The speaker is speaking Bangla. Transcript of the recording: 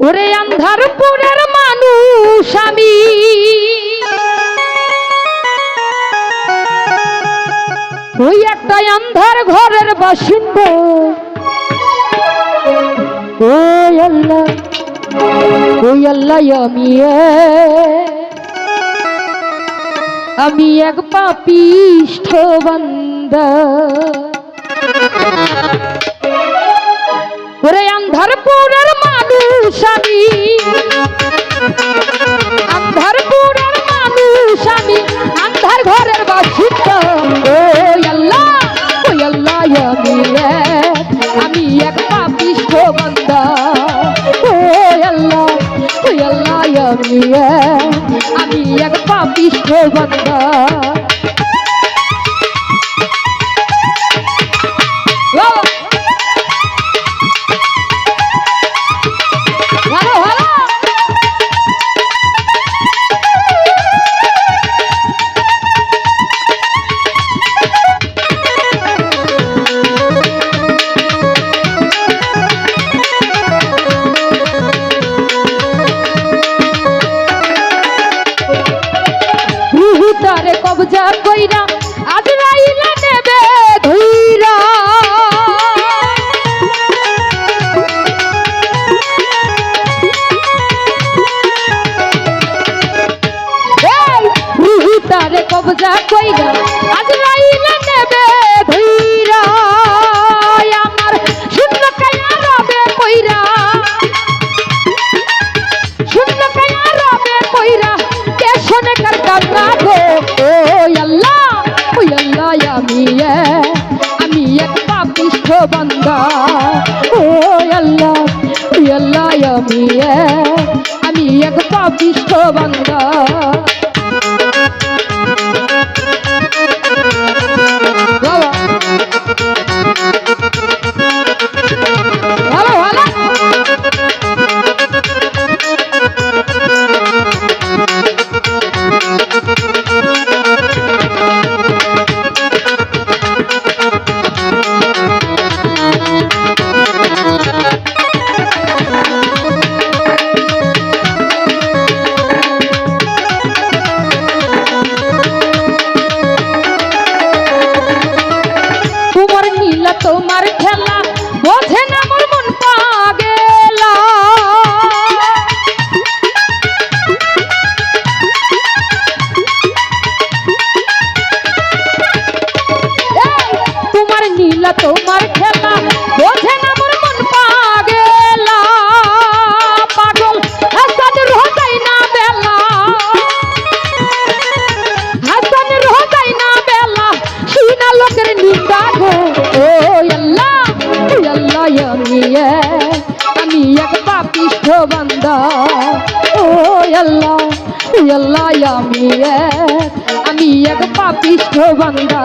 ওরে আন্ধারপুরের মানুষ আমি, ওই একটা আন্ধার ঘরের বাসিন্দা। ওই আল্লাহ, ওই আল্লাহ, আমি এক পাপিষ্ঠ বান্দা। ওরে আন্ধারপুরের মানুষ আমি, আন্ধারপুরের মানুষ আমি, আন্ধার ঘরের বাসিন্দা। ওই আল্লাহ, আমি এক পাপিষ্ঠ বান্দা। ওই আল্লাহ, আমি এক পাপিষ্ঠ বান্দা। তারে কবজা কইরা আজরাইলে নেবে ধইরা। এই রুহু তারে কবজা কইরা আজরাইলে নেবে ধইরা। আমার শূন্য কায়া রবে কইরা, শূন্য কায়া রবে কইরা, কে শোনে কার কান্না গো। ওই আল্লাহ, আমি এক পাপিষ্ঠ বান্দা। ওই আল্লাহ, আমি এক পাপিষ্ঠ বান্দা। ভালো ভালো তোমার খেলা বোঝে না মোর মন পাগেলা। তোমার নীলা তোমার খেলা বোঝে না মোর মন পাগেলা। পাগল হাসান রোজাই না বেলা, হাসান রোজাই না বেলা, শুনা লোকের নিন্দা গো। ওই আল্লাহ, আমি এক পাপিষ্ঠ বান্দা। ওই আল্লাহ, আমি এক পাপিষ্ঠ বান্দা।